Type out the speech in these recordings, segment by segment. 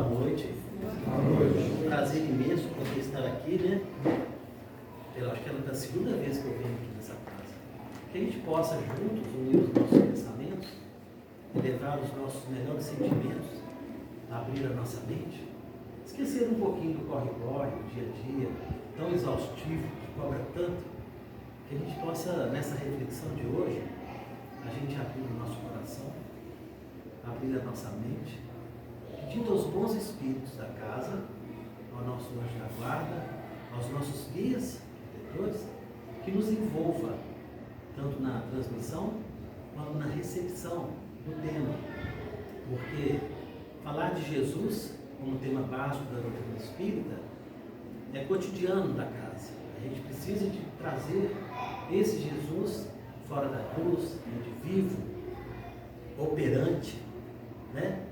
boa noite. Boa noite. É um prazer imenso poder estar aqui, né? Eu acho que é a segunda vez que eu venho aqui nessa casa. Que a gente possa juntos unir os nossos pensamentos, elevar os nossos melhores sentimentos, abrir a nossa mente, esquecer um pouquinho do corre-corre, do dia a dia, tão exaustivo, que cobra tanto, que a gente possa, nessa reflexão de hoje, a gente abrir o nosso coração, abrir a nossa mente, pedindo aos bons espíritos da casa, ao nosso anjo da guarda, aos nossos guias, protetores, que nos envolva, tanto na transmissão, quanto na recepção do tema. Porque falar de Jesus, como tema básico da doutrina espírita, é cotidiano da casa. A gente precisa de trazer esse Jesus fora da cruz, de vivo, operante, né?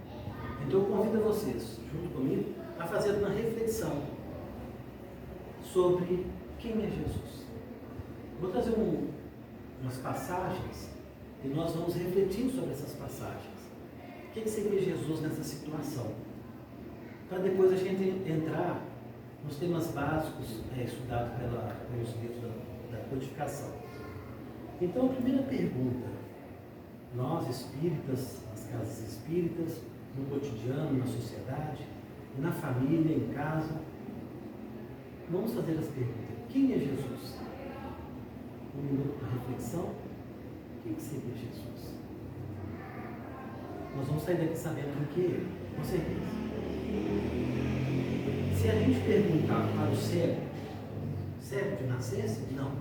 Então eu convido a vocês, junto comigo, a fazer uma reflexão sobre quem é Jesus. Vou trazer umas passagens e nós vamos refletir sobre essas passagens. O que seria Jesus nessa situação? Para depois a gente entrar nos temas básicos estudados pelos livros da codificação. Então, a primeira pergunta: nós espíritas, nas casas espíritas, no cotidiano, na sociedade, na família, em casa, vamos fazer as perguntas: quem é Jesus? Um minuto para reflexão. Quem seria Jesus? Nós vamos sair daqui sabendo quem é ele, com certeza. Se a gente perguntar para o cego de nascença, não.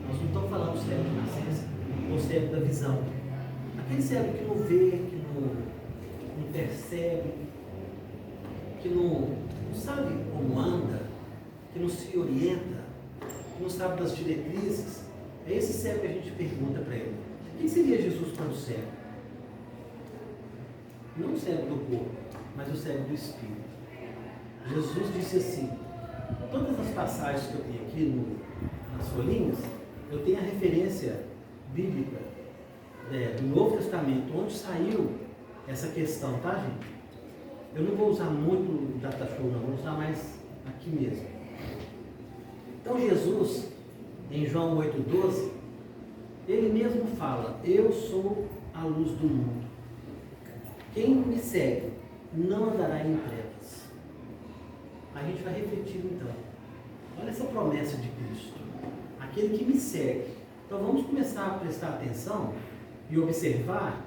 Nós não estamos falando cego de nascença ou cego da visão. Aquele cego que não vê, que não percebe, que não sabe como anda, que não se orienta, que não sabe das diretrizes, é esse cego que a gente pergunta para ele: quem seria Jesus para o cego? Não o cego do corpo, mas o cego do espírito. Jesus disse assim, todas as passagens que eu tenho aqui nas folhinhas, eu tenho a referência bíblica do Novo Testamento, onde saiu essa questão, tá, gente? Eu não vou usar muito o data show, não, vou usar mais aqui mesmo. Então Jesus, em João 8,12, ele mesmo fala: eu sou a luz do mundo. Quem me segue não andará em trevas. A gente vai refletir então. Olha essa promessa de Cristo. Aquele que me segue. Então vamos começar a prestar atenção e observar,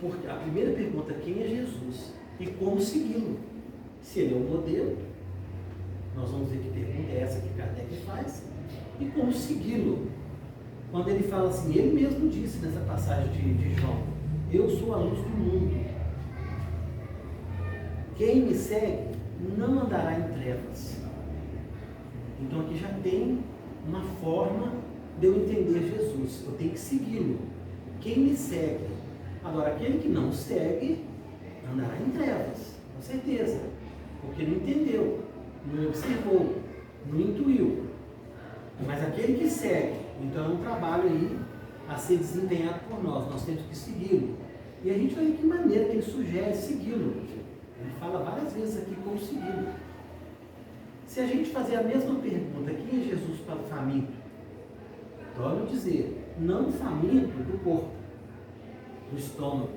porque a primeira pergunta: quem é Jesus? E como segui-lo? Se ele é o modelo, nós vamos ver que pergunta é essa que Kardec faz. E como segui-lo? Quando ele fala assim, ele mesmo disse nessa passagem de João: eu sou a luz do mundo. Quem me segue não andará em trevas. Então aqui já tem uma forma de eu entender Jesus. Eu tenho que segui-lo. Quem me segue. Agora, aquele que não segue andará em trevas, com certeza, porque não entendeu, não observou, não intuiu. Mas aquele que segue, então é um trabalho aí a ser desempenhado por nós temos que segui-lo. E a gente vai ver que maneira que ele sugere segui-lo. Ele fala várias vezes aqui como segui-lo. Se a gente fazer a mesma pergunta: quem é Jesus para o faminto? Torno a dizer, não o faminto do corpo, do estômago,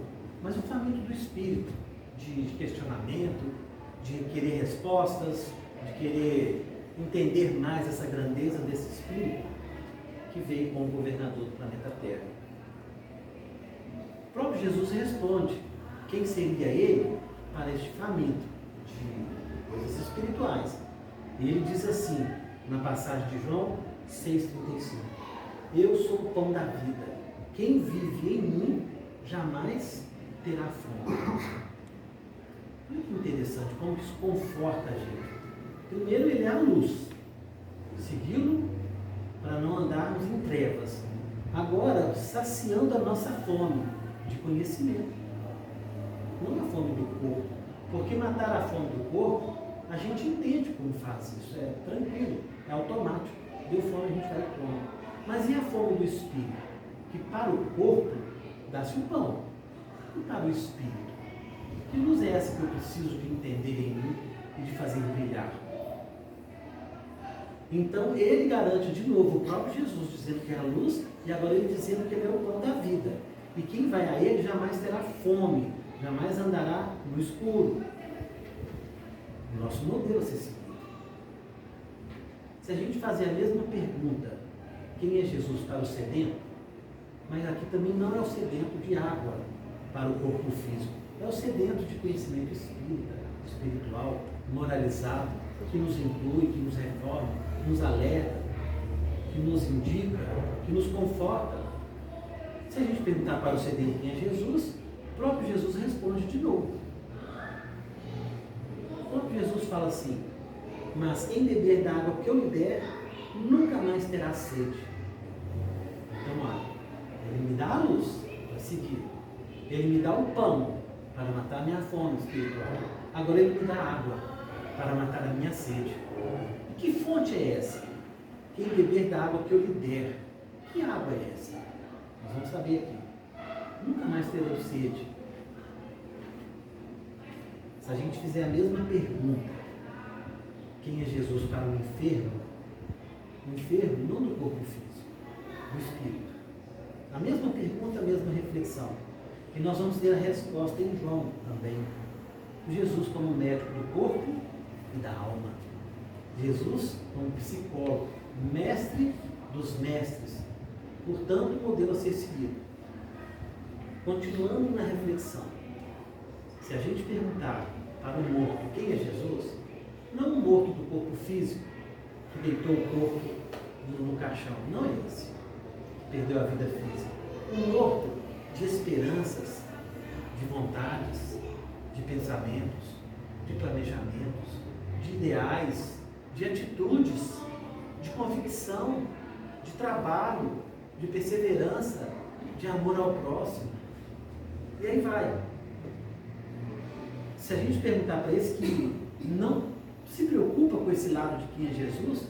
mas o faminto do espírito, de questionamento, de querer respostas, de querer entender mais essa grandeza desse espírito que veio como governador do planeta Terra. O próprio Jesus responde: quem seria ele para este faminto de coisas espirituais? E ele diz assim, na passagem de João 6,35: eu sou o pão da vida, quem vive em mim jamais terá fome. Olha que interessante, como isso conforta a gente. Primeiro, ele é a luz, segui-lo para não andarmos em trevas. Agora, saciando a nossa fome de conhecimento, não a fome do corpo, porque matar a fome do corpo, a gente entende como faz isso, é tranquilo, é automático, deu fome a gente vai e come. Mas e a fome do espírito? Que para o corpo dá-se o pão, e para o espírito, Que luz é essa que eu preciso de entender em mim e de fazer brilhar? Então ele garante de novo, o próprio Jesus dizendo que é a luz, e agora ele dizendo que ele é o pão da vida. E quem vai a ele jamais terá fome, jamais andará no escuro. O nosso modelo a ser seguido. Se a gente fazer a mesma pergunta, quem é Jesus para o sedento? Mas aqui também não é o sedento de água para o corpo físico, é o sedento de conhecimento espírita, espiritual, moralizado, que nos inclui, que nos reforma, que nos alerta, que nos indica, que nos conforta. Se a gente perguntar para o sedento quem é Jesus, o próprio Jesus responde de novo. O próprio Jesus fala assim: mas quem beber da água que eu lhe der, nunca mais terá sede. Então, olha, ele me dá a luz para seguir. Ele me dá o pão para matar a minha fome espiritual. Agora ele me dá água para matar a minha sede. E que fonte é essa? Quem beber da água que eu lhe der. Que água é essa? Nós vamos saber aqui. Nunca mais terão sede. Se a gente fizer a mesma pergunta, quem é Jesus para o enfermo não do corpo físico, do espírito. A mesma pergunta, a mesma reflexão. E nós vamos ter a resposta em João também. Jesus como médico do corpo e da alma. Jesus como psicólogo, mestre dos mestres. Portanto, o modelo a ser seguido. Continuando na reflexão. Se a gente perguntar para o morto quem é Jesus, não o morto do corpo físico, que deitou o corpo no caixão, não é esse, que perdeu a vida física. Um morto de esperanças, de vontades, de pensamentos, de planejamentos, de ideais, de atitudes, de convicção, de trabalho, de perseverança, de amor ao próximo. E aí vai. Se a gente perguntar para esse que não se preocupa com esse lado de quem é Jesus,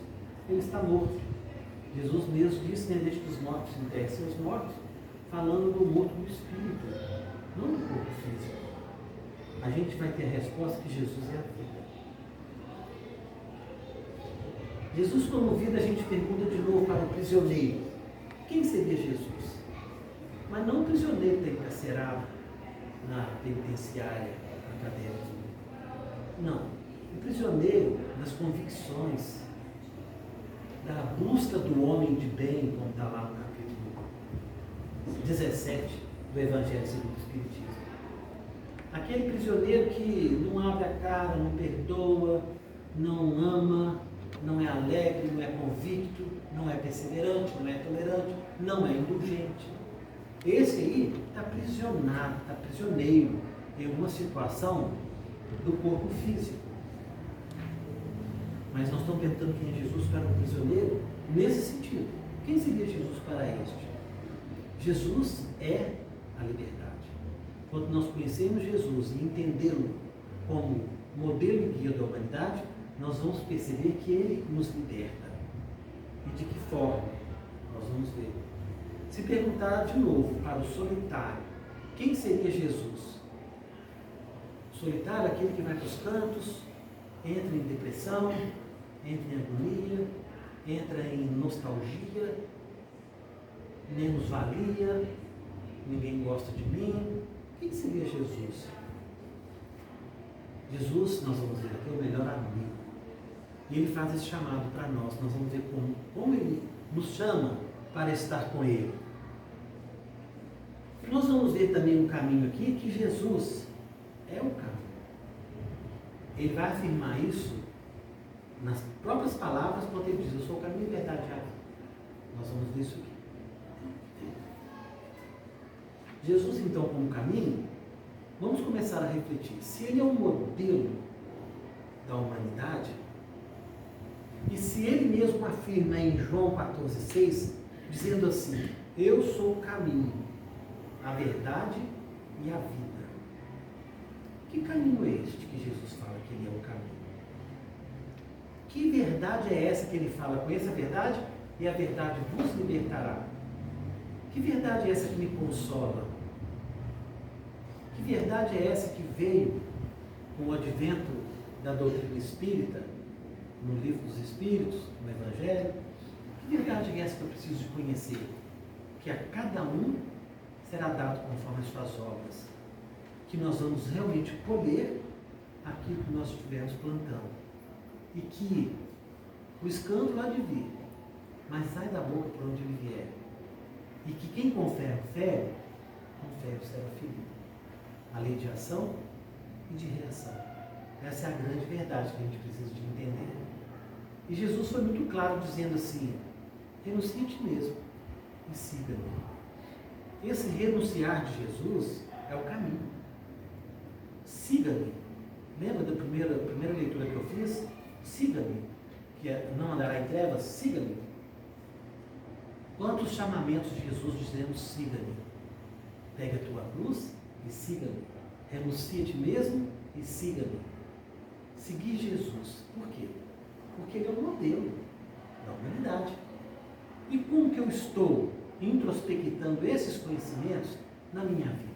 ele está morto. Jesus mesmo disse, né, deixe dos mortos enterre seus mortos, falando do morto do espírito, não do corpo físico. A gente vai ter a resposta que Jesus é a vida. Jesus como vida, a gente pergunta de novo para o prisioneiro. Quem seria Jesus? Mas não o prisioneiro que está encarcerado na penitenciária, na cadeia. Não. O prisioneiro das convicções, da busca do homem de bem, como está lá no capítulo 17 do Evangelho segundo o Espiritismo. Aquele prisioneiro que não abre a cara, não perdoa, não ama, não é alegre, não é convicto, não é perseverante, não é tolerante, não é indulgente. Esse aí está aprisionado, está prisioneiro em uma situação do corpo físico. Mas nós estamos perguntando quem é Jesus para o prisioneiro nesse sentido. Quem seria Jesus para este? Jesus é a liberdade. Quando nós conhecemos Jesus e entendê-lo como modelo e guia da humanidade, nós vamos perceber que ele nos liberta. E de que forma? Nós vamos ver. Se perguntar de novo para o solitário, quem seria Jesus? O solitário é aquele que vai para os cantos, entra em depressão, entra em agonia, entra em nostalgia, menos valia, ninguém gosta de mim. Quem seria Jesus? Jesus, nós vamos ver aqui, é o melhor amigo. E ele faz esse chamado para nós. Nós vamos ver como ele nos chama para estar com ele. E nós vamos ver também no caminho aqui que Jesus é o caminho. Ele vai afirmar isso nas próprias palavras, quando ele diz: eu sou o caminho, a verdade e a vida. Nós vamos ver isso aqui. Jesus, então, como caminho, vamos começar a refletir. Se ele é um modelo da humanidade, e se ele mesmo afirma em João 14,6, dizendo assim: eu sou o caminho, a verdade e a vida. Que caminho é este que Jesus fala que ele é o caminho? Que verdade é essa que ele fala? Conheça a verdade e a verdade vos libertará. Que verdade é essa que me consola? Que verdade é essa que veio com o advento da doutrina espírita, no livro dos Espíritos, no Evangelho, que verdade é essa que eu preciso de conhecer? Que a cada um será dado conforme as suas obras, que nós vamos realmente colher aquilo que nós estivermos plantando, e que o escândalo há de vir, mas sai da boca por onde ele vier, e que quem com ferro fere, com ferro será ferido. A lei de ação e de reação. Essa é a grande verdade que a gente precisa de entender. E Jesus foi muito claro dizendo assim: renuncie a ti mesmo e siga-me. Esse renunciar de Jesus é o caminho. Siga-me. Lembra da primeira leitura que eu fiz? Siga-me. Que é não andará em trevas, siga-me. Quantos chamamentos de Jesus dizendo siga-me? Pega a tua cruz e siga-me. Renuncia a ti mesmo e siga-me. Seguir Jesus. Por quê? Porque ele é o modelo da humanidade. E como que eu estou introspectando esses conhecimentos na minha vida?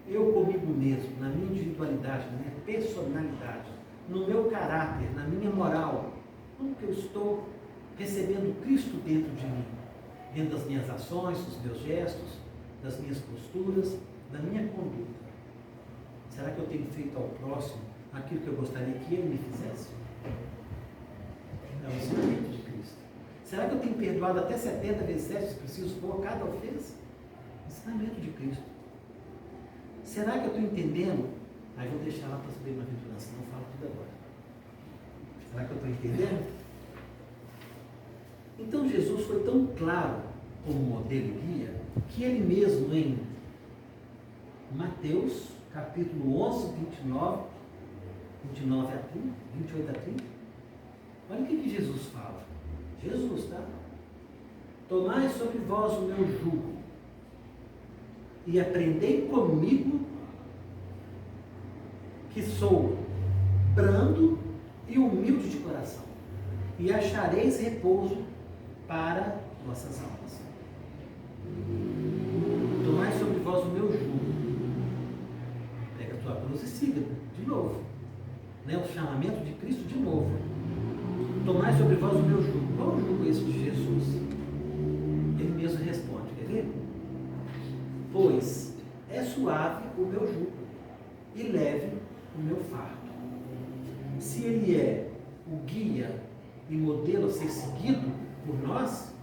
Eu comigo mesmo, na minha individualidade, na minha personalidade, no meu caráter, na minha moral. Como que eu estou recebendo Cristo dentro de mim? Dentro das minhas ações, dos meus gestos, das minhas posturas, da minha conduta. Será que eu tenho feito ao próximo aquilo que eu gostaria que ele me fizesse? É o ensinamento de Cristo. Será que eu tenho perdoado até 70 vezes 7, se preciso for, cada ofensa? Ensinamento de Cristo. Será que eu estou entendendo? Aí vou deixar lá para saber uma aventurança, não falo tudo agora. Será que eu estou entendendo? Então Jesus foi tão claro como modelo e guia, que ele mesmo em Mateus, capítulo 11, 29 a 30, 28 a 30, olha o que Jesus fala. Jesus, tá? Tomai sobre vós o meu jugo e aprendei comigo, que sou brando e humilde de coração, e achareis repouso para vossas almas. Tomai sobre vós o meu jugo. Pega a tua cruz e siga, de novo. Né? O chamamento de Cristo de novo. Tomai sobre vós o meu jugo. Qual o jugo esse de Jesus? Ele mesmo responde, quer ver? Pois é suave o meu jugo e leve o meu fardo. Se ele é o guia e modelo a ser seguido por nós,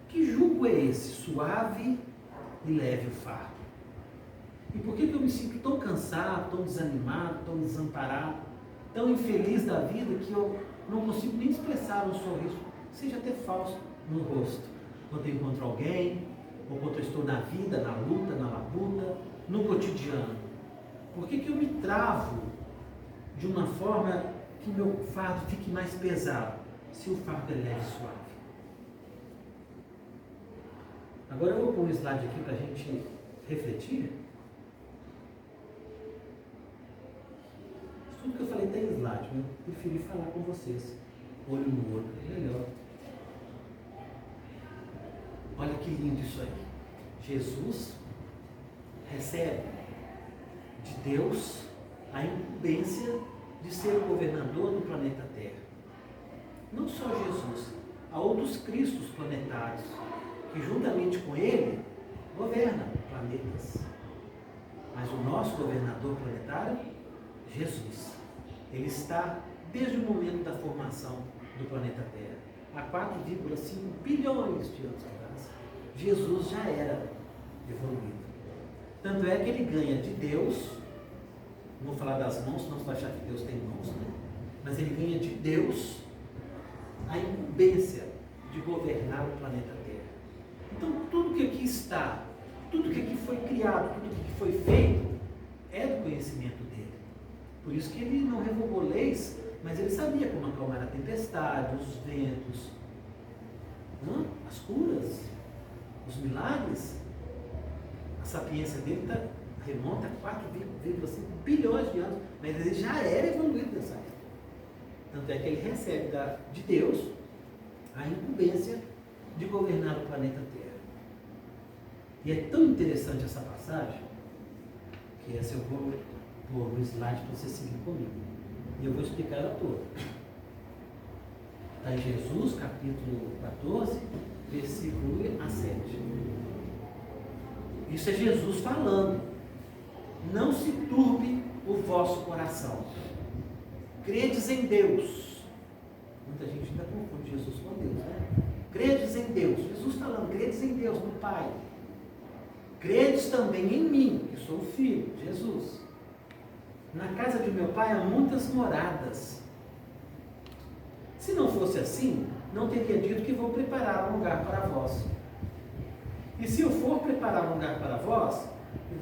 que jugo é esse? Suave e leve o fardo. E por que eu me sinto tão cansado, tão desanimado, tão desamparado, tão infeliz da vida, que eu não consigo nem expressar um sorriso, seja até falso, no rosto, quando eu encontro alguém, ou quando eu estou na vida, na luta, na labuta, no cotidiano? Por que eu me travo de uma forma que meu fardo fique mais pesado, se o fardo é leve e suave? Agora eu vou pôr um slide aqui para a gente refletir. Tudo que eu falei tem slide, eu preferi falar com vocês, olho no olho, é melhor. Olha que lindo isso aí. Jesus recebe de Deus a incumbência de ser o governador do planeta Terra. Não só Jesus, há outros cristos planetários que juntamente com ele governam planetas. Mas o nosso governador planetário, Jesus, ele está desde o momento da formação do planeta Terra, há 4,5 bilhões de anos atrás. Jesus já era evoluído. Tanto é que ele ganha de Deus, não vou falar das mãos, senão você vai achar que Deus tem mãos, né? Mas ele ganha de Deus a incumbência de governar o planeta Terra. Então, tudo que aqui está, tudo que aqui foi criado, tudo que aqui foi feito, é do conhecimento dele. Por isso que ele não revogou leis, mas ele sabia como acalmar a tempestade, os ventos, as curas, os milagres. A sapiência dele remonta a 4,5 bilhões de anos, mas ele já era evoluído nessa época. Tanto é que ele recebe de Deus a incumbência de governar o planeta Terra. E é tão interessante essa passagem, que essa eu vou pôr no slide para você seguir comigo. E eu vou explicar ela toda. Está em Jesus, capítulo 14, versículo 1 a 7. Isso é Jesus falando. Não se turbe o vosso coração. Credes em Deus. Muita gente ainda confunde Jesus com Deus, né? Credes em Deus. Jesus falando, credes em Deus, no Pai. Credes também em mim, que sou o Filho, Jesus. Na casa de meu Pai há muitas moradas. Se não fosse assim, não teria dito que vou preparar um lugar para vós. E se eu for preparar um lugar para vós,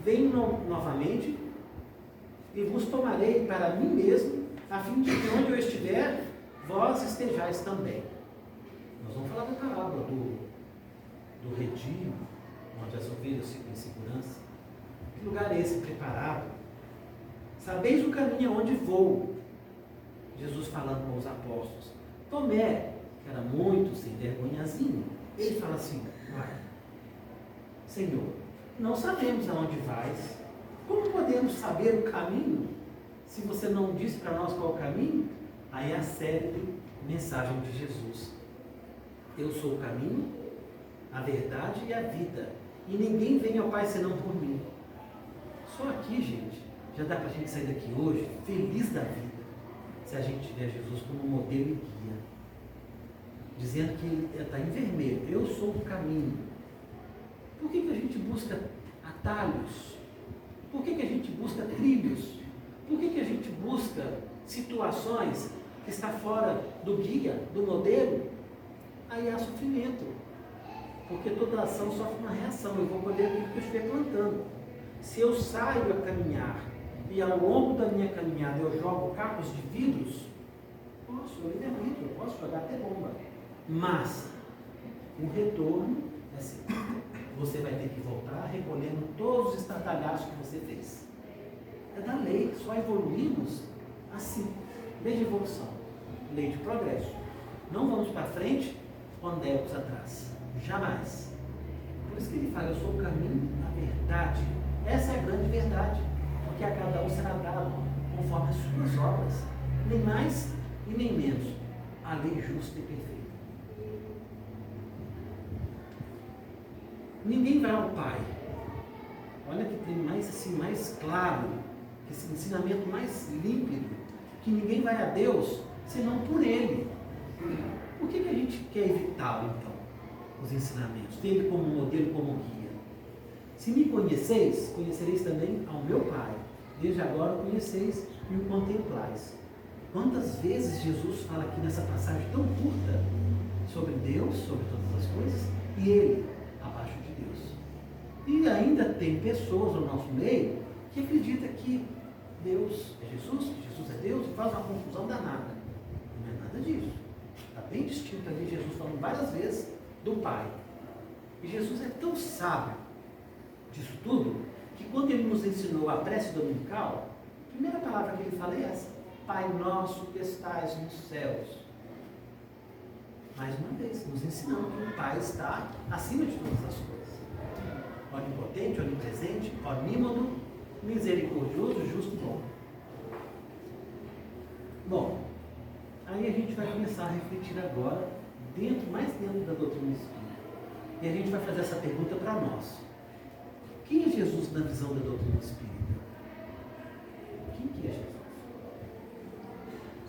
venho novamente e vos tomarei para mim mesmo, a fim de que onde eu estiver, vós estejais também. Nós vamos falar da parábola do redil, onde as ovelhas ficam em segurança. Que lugar é esse preparado? Sabeis o caminho aonde vou. Jesus falando com os apóstolos. Tomé, que era muito sem vergonhazinho, ele fala assim: Senhor, não sabemos aonde vais. Como podemos saber o caminho se você não disse para nós qual é o caminho? Aí a célebre mensagem de Jesus: eu sou o caminho, a verdade e a vida, e ninguém vem ao Pai senão por mim. Só aqui, gente, já dá para a gente sair daqui hoje feliz da vida, se a gente tiver Jesus como modelo e guia, dizendo que ele está em vermelho: eu sou o caminho. Por que a gente busca atalhos? Por que a gente busca trilhos? Por que a gente busca situações que está fora do guia, do modelo? Aí há sofrimento, porque toda ação sofre uma reação. Eu vou colher aquilo que eu estiver plantando. Se eu saio a caminhar e ao longo da minha caminhada eu jogo cacos de vidros, eu livre-arbítrio, eu posso jogar até bomba, mas o retorno é assim: você vai ter que voltar recolhendo todos os estardalhaços que você fez. É da lei, só evoluímos assim. Lei de evolução, lei de progresso. Não vamos para frente ondemos atrás. Jamais. Por isso que ele fala: eu sou o caminho, a verdade. Essa é a grande verdade, porque a cada um será dado conforme as suas obras, nem mais e nem menos. A lei justa e perfeita. Ninguém vai ao Pai. Olha que tem mais assim, mais claro, esse ensinamento mais límpido, que ninguém vai a Deus senão por Ele. Por que a gente quer evitá-lo, então? Os ensinamentos, ter Ele como modelo, como guia. Se me conheceis, conhecereis também ao meu Pai. Desde agora o conheceis e o contemplais. Quantas vezes Jesus fala aqui nessa passagem tão curta sobre Deus, sobre todas as coisas, e Ele abaixo de Deus. E ainda tem pessoas no nosso meio que acreditam que Deus é Jesus, que Jesus é Deus, e faz uma confusão danada. Não é nada disso. Está bem distinto ali, Jesus falando várias vezes do Pai. E Jesus é tão sábio disso tudo, que quando Ele nos ensinou a prece dominical, a primeira palavra que Ele fala é essa: Pai nosso que estais nos céus. Mais uma vez, nos ensinando que o Pai está acima de todas as coisas. Onipotente, onipresente, onímodo, misericordioso, justo e bom. Bom, aí a gente vai começar a refletir agora, mais dentro da doutrina espírita. E a gente vai fazer essa pergunta para nós. Quem é Jesus na visão da doutrina espírita? Quem que é Jesus?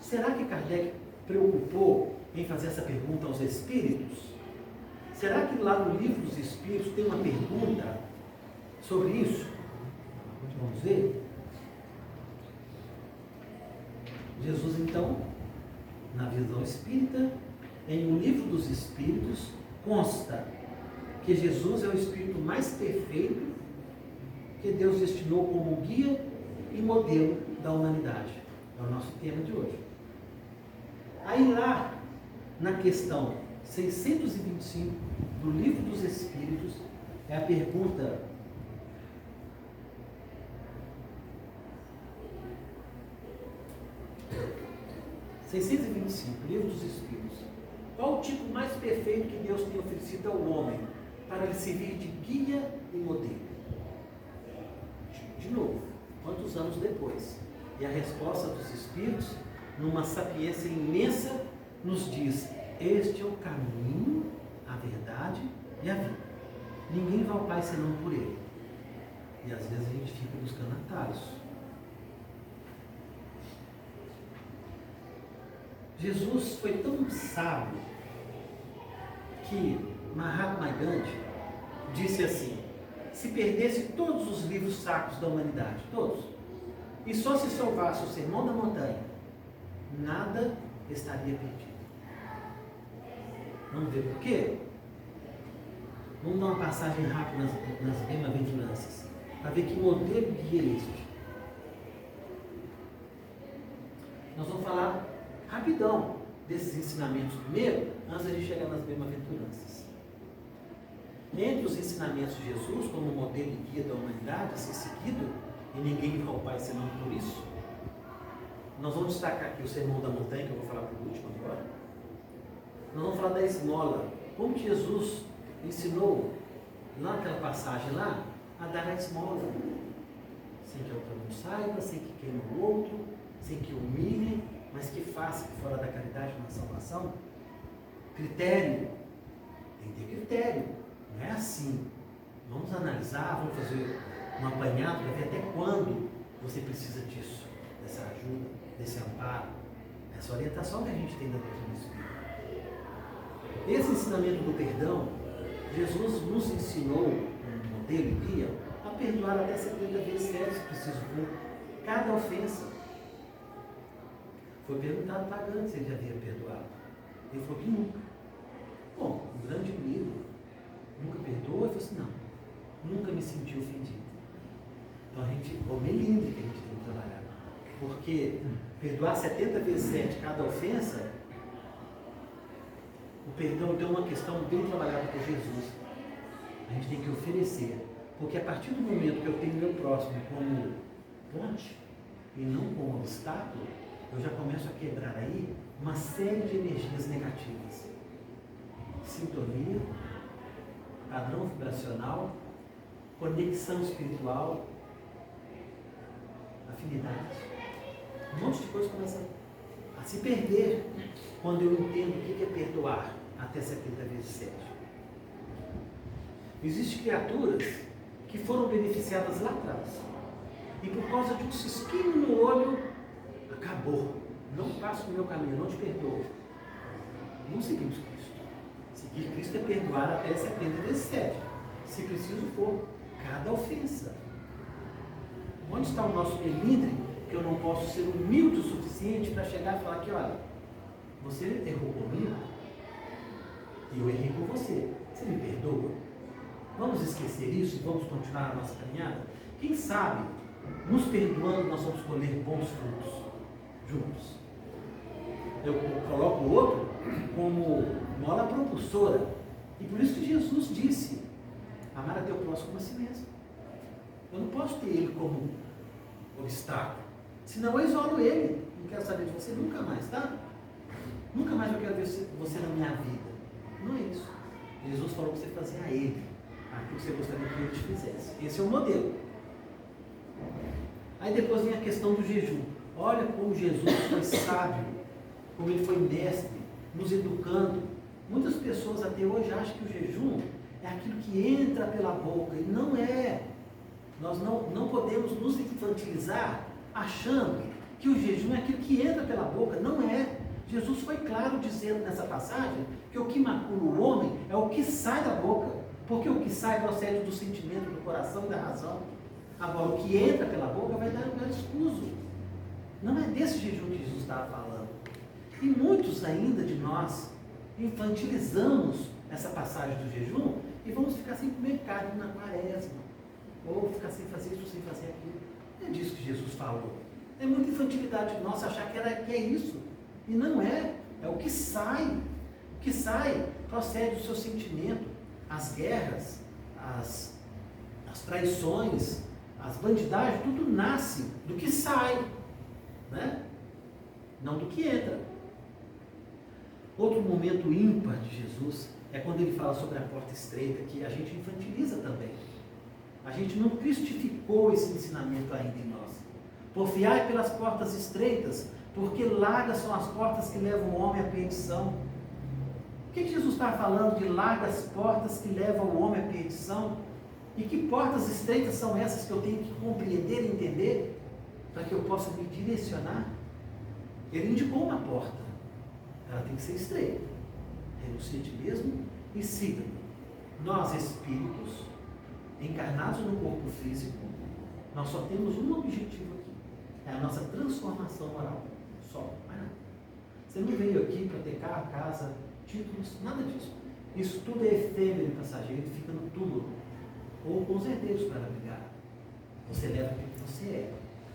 Será que Kardec preocupou em fazer essa pergunta aos espíritos? Será que lá no Livro dos Espíritos tem uma pergunta sobre isso? Vamos ver? Jesus, então, na visão espírita, em O Livro dos Espíritos, consta que Jesus é o espírito mais perfeito que Deus destinou como guia e modelo da humanidade. É o nosso tema de hoje. Aí lá, na questão 625 do Livro dos Espíritos, é a pergunta 625, Livro dos Espíritos. Qual o tipo mais perfeito que Deus tem oferecido ao homem para lhe servir de guia e modelo? De novo, quantos muitos anos depois. E a resposta dos Espíritos, numa sapiência imensa, nos diz: este é o caminho, a verdade e a vida. Ninguém vai ao Pai senão por Ele. E às vezes a gente fica buscando atalhos. Jesus foi tão sábio que Mahatma Gandhi disse assim: se perdesse todos os livros sacros da humanidade, todos, e só se salvasse o Sermão da Montanha, nada estaria perdido. Vamos ver por quê? Vamos dar uma passagem rápida nas bem-aventuranças, para ver que modelo guia é este. Nós vamos falar rapidão desses ensinamentos primeiro, antes de chegar nas bem-aventuranças. Entre os ensinamentos de Jesus, como modelo e guia da humanidade a ser seguido, e ninguém vai ao Pai senão por isso, nós vamos destacar aqui o Sermão da Montanha, que eu vou falar por último agora. Nós vamos falar da esmola, como que Jesus ensinou, lá naquela passagem lá, a dar a esmola, sem que o outro não saiba, sem que queime o outro, sem que humilhe, mas que faça fora da caridade uma salvação. Critério, tem que ter critério, não é assim. Vamos analisar, vamos fazer um apanhado para ver até quando você precisa disso, dessa ajuda, desse amparo, essa orientação que a gente tem da doutrina espírita. Esse ensinamento do perdão, Jesus nos ensinou, um modelo e guia, a perdoar até 70 vezes 7, se preciso for, cada ofensa. Foi perguntado para Gandhi se ele já havia perdoado. Ele falou que nunca. Bom, um grande livro, nunca perdoa? Ele falou assim: não, nunca me senti ofendido. Então a gente, o melindre que a gente tem que trabalhar. Porque perdoar 70 vezes 7 cada ofensa, o perdão tem uma questão bem trabalhada por Jesus. A gente tem que oferecer. Porque a partir do momento que eu tenho meu próximo como ponte e não como obstáculo, eu já começo a quebrar aí uma série de energias negativas. Sintonia, padrão vibracional, conexão espiritual, afinidade. Um monte de coisa começa a se perder quando eu entendo o que é perdoar até 70 vezes 7. Existem criaturas que foram beneficiadas lá atrás e por causa de um cisquinho no olho, acabou, não passo o meu caminho, não te perdoo. Não seguimos Cristo. Seguir Cristo é perdoar até 70 vezes 7, se preciso for, cada ofensa. Onde está o nosso melindre, que eu não posso ser humilde o suficiente para chegar e falar que, olha, você errou comigo e eu errei com você, você me perdoa? Vamos esquecer isso e vamos continuar a nossa caminhada? Quem sabe, nos perdoando, nós vamos colher bons frutos juntos. Eu coloco o outro como mola propulsora. E por isso que Jesus disse: amar a teu próximo como a si mesmo. Eu não posso ter ele como obstáculo. Senão eu isolo ele. Não quero saber de você nunca mais, tá? Nunca mais eu quero ver você na minha vida. Não é isso. Jesus falou que você fazia a ele aquilo que você gostaria que ele te fizesse. Esse é o modelo. Aí depois vem a questão do jejum. Olha como Jesus foi sábio, como ele foi mestre, nos educando. Muitas pessoas até hoje acham que o jejum é aquilo que entra pela boca, e não é. Nós não podemos nos infantilizar achando que o jejum é aquilo que entra pela boca. Não é. Jesus foi claro dizendo nessa passagem que o que macula o homem é o que sai da boca, porque o que sai procede do sentimento, do coração e da razão. Agora, o que entra pela boca vai dar lugar escuso. Não é desse jejum que Jesus estava falando. E muitos ainda de nós infantilizamos essa passagem do jejum e vamos ficar sem comer carne na quaresma, ou ficar sem fazer isso, sem fazer aquilo. Não é disso que Jesus falou. É muita infantilidade nossa achar que é isso. E não é. É o que sai. O que sai procede do seu sentimento. As guerras, as traições, as bandidagens, tudo nasce do que sai, né? Não do que entra. Outro momento ímpar de Jesus é quando ele fala sobre a porta estreita, que a gente infantiliza também. A gente não cristificou esse ensinamento ainda em nós. Porfiai pelas portas estreitas, porque largas são as portas que levam o homem à perdição. O que Jesus está falando de largas portas que levam o homem à perdição? E que portas estreitas são essas que eu tenho que compreender e entender para que eu possa me direcionar? Ele indicou uma porta. Ela tem que ser estreita. Renuncie a ti mesmo e siga-me. Nós, espíritos, encarnados no corpo físico, nós só temos um objetivo aqui. É a nossa transformação moral. Só, mais nada. Você não veio aqui para ter carro, casa, títulos, nada disso. Isso tudo é efêmero e passageiro, fica no túmulo. Ou com os herdeiros para brigar. Você leva aquilo que você é.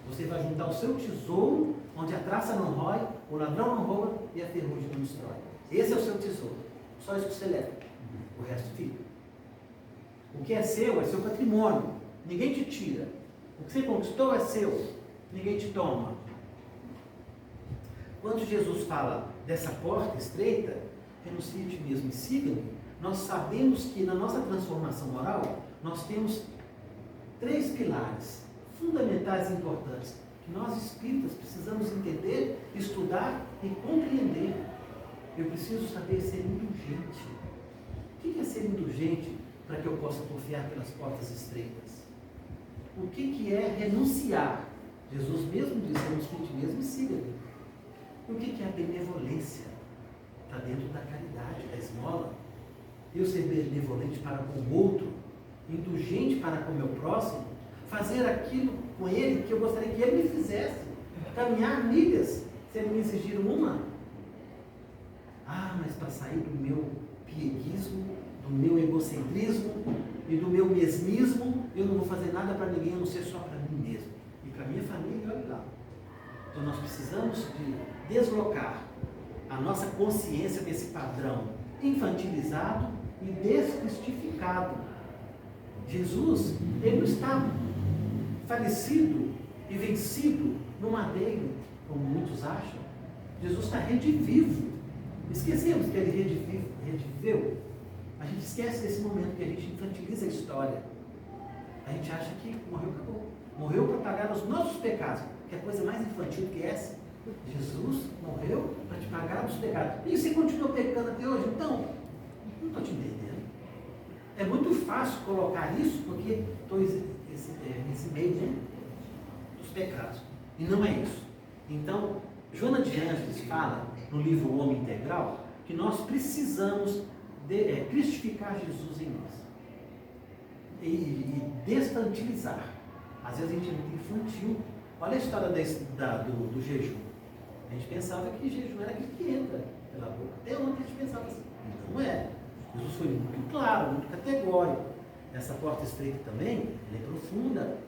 Você vai juntar o seu tesouro, onde a traça não rói, o ladrão não rouba e a ferrugem não destrói. Esse é o seu tesouro. Só isso que você leva. O resto fica. O que é seu patrimônio. Ninguém te tira. O que você conquistou é seu. Ninguém te toma. Quando Jesus fala dessa porta estreita, renuncie a ti mesmo e siga-me, nós sabemos que na nossa transformação moral, nós temos 3 pilares fundamentais e importantes, que nós espíritas precisamos entender, estudar e compreender. Eu preciso saber ser indulgente. O que é ser indulgente para que eu possa confiar pelas portas estreitas? O que é renunciar? Jesus mesmo disse, renuncie a ti mesmo e siga-me. O que é a benevolência? Está dentro da caridade, da esmola. Eu ser benevolente para com o outro, indulgente para com o meu próximo, fazer aquilo com ele que eu gostaria que ele me fizesse, caminhar milhas, se ele me exigir uma. Mas para sair do meu pieguismo, do meu egocentrismo e do meu mesmismo, eu não vou fazer nada para ninguém, a não ser só para mim mesmo. E para minha família, olha lá. Então nós precisamos de deslocar a nossa consciência desse padrão infantilizado e descristificado. Jesus, ele não está falecido e vencido no madeiro, como muitos acham. Jesus está redivivo. Esquecemos que ele rediviveu. A gente esquece desse momento que a gente infantiliza a história. A gente acha que morreu, acabou. Morreu para pagar os nossos pecados. Que é a coisa mais infantil que essa. Jesus morreu para te pagar os pecados. E você continua pecando até hoje? Então, não estou te entendendo. É muito fácil colocar isso porque estou nesse meio, né, dos pecados. E não é isso. Então, Joana de Ângeles fala no livro O Homem Integral que nós precisamos cristificar Jesus em nós. E desinfantilizar. Às vezes a gente é muito infantil. Olha a história do jejum. A gente pensava que jejum era aquilo que entra pela boca. Até ontem a gente pensava assim. Não é. Jesus foi muito claro, muito categórico. Essa porta estreita também, ela é profunda.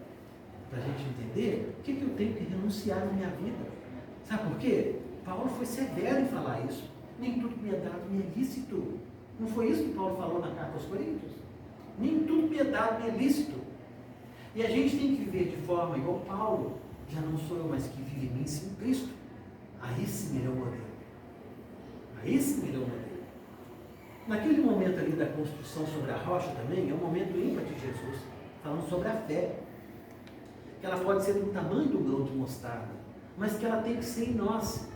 Para a gente entender o que eu tenho que renunciar na minha vida. Sabe por quê? Paulo foi severo em falar isso. Nem tudo que me é dado me é lícito. Não foi isso que Paulo falou na carta aos Coríntios? Nem tudo que me é dado me é lícito. E a gente tem que viver de forma igual Paulo. Já não sou eu, mas que vive em mim, sim Cristo. Aí sim ele é o modelo. Aí sim ele é o modelo. Naquele momento ali da construção sobre a rocha também, é um momento ímpar de Jesus, falando sobre a fé. Que ela pode ser do tamanho do grão de mostarda, mas que ela tem que ser em nós.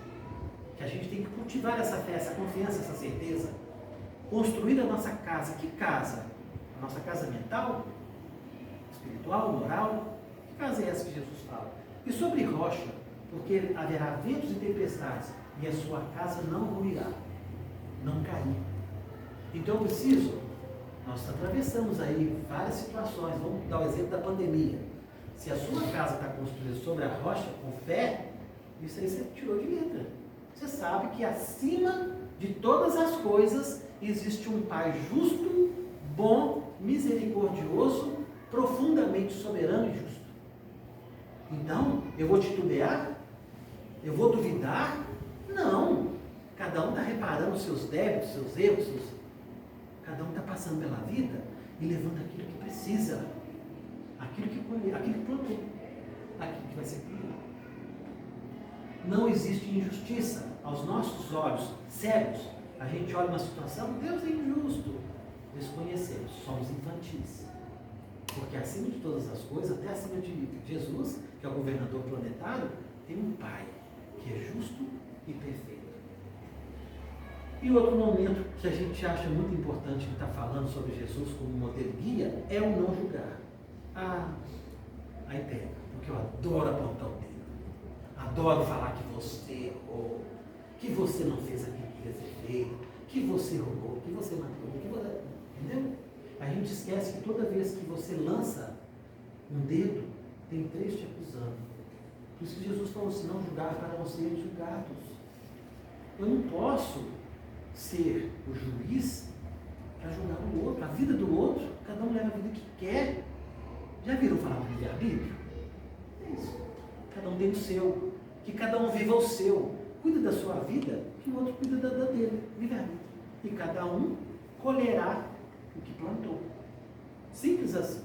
Que a gente tem que cultivar essa fé, essa confiança, essa certeza. Construir a nossa casa. Que casa? A nossa casa mental? Espiritual? Moral? Que casa é essa que Jesus fala? E sobre rocha, porque haverá ventos e tempestades, e a sua casa não ruirá, não cair. Então eu preciso, nós atravessamos aí várias situações, vamos dar o exemplo da pandemia. Se a sua casa está construída sobre a rocha, com fé, isso aí você tirou de letra. Você sabe que acima de todas as coisas existe um Pai justo, bom, misericordioso, profundamente soberano e justo. Então, eu vou titubear? Eu vou duvidar? Não. Cada um está reparando os seus débitos, seus erros, cada um está passando pela vida e levando aquilo que precisa, aquilo que plantou, aquilo que vai ser colhido. Não existe injustiça. Aos nossos olhos cegos, a gente olha uma situação, Deus é injusto. Desconhecemos, somos infantis. Porque acima de todas as coisas, até acima de Jesus, que é o governador planetário, tem um Pai que é justo e perfeito. E outro momento que a gente acha muito importante em estar falando sobre Jesus como modelo guia é o não julgar. Aí pega, porque eu adoro apontar o dedo. Adoro falar que você errou, que você não fez aquilo que devia ser feito, que você roubou, que você matou, que você... Entendeu? A gente esquece que toda vez que você lança um dedo, tem 3 te acusando. Por isso que Jesus falou, se não julgar para não serem julgados. Eu não posso ser o juiz para julgar o outro. A vida do outro, cada um leva a vida que quer. Já viram falar do livre-arbítrio? É isso. Cada um tem o seu. Que cada um viva o seu. Cuida da sua vida, que o outro cuida da dele. Livre-arbítrio. E cada um colherá o que plantou. Simples assim.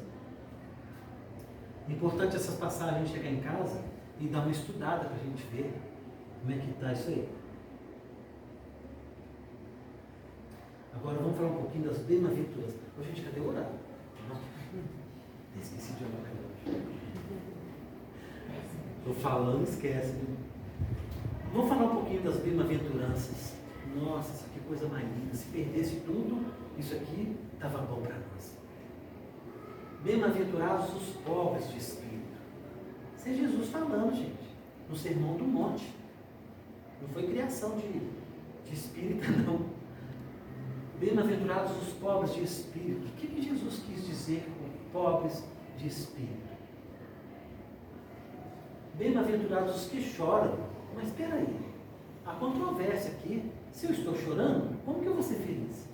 Importante essas passagens chegar em casa e dar uma estudada para a gente ver como é que está isso aí. Agora vamos falar um pouquinho das bem-aventuranças. Ô, gente, cadê o horário? Não. Esqueci de olhar para hoje. Estou falando, esquece. Vamos falar um pouquinho das bem-aventuranças. Nossa, isso aqui é coisa mais linda. Se perdesse tudo, isso aqui estava bom para nós. Bem-aventurados os pobres de espírito. Isso é Jesus falando, gente, no Sermão do Monte. Não foi criação de espírita, não. Bem-aventurados os pobres de espírito. O que Jesus quis dizer com pobres de espírito? Bem-aventurados os que choram. Mas espera aí, há controvérsia aqui. Se eu estou chorando, como que eu vou ser feliz?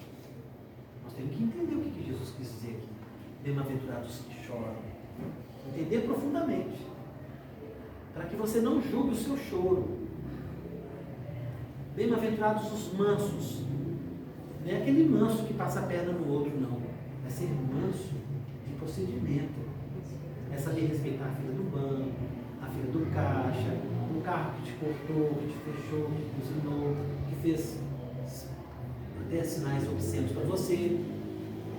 Nós temos que entender o que Jesus quis dizer aqui. Bem-aventurados os que choram. Entender profundamente. Para que você não julgue o seu choro. Bem-aventurados os mansos. Não é aquele manso que passa a perna no outro, não. É ser manso de procedimento. É saber respeitar a fila do banco, a fila do caixa, o carro que te cortou, que te fechou, que te buzinou, que fez até sinais obscenos para você.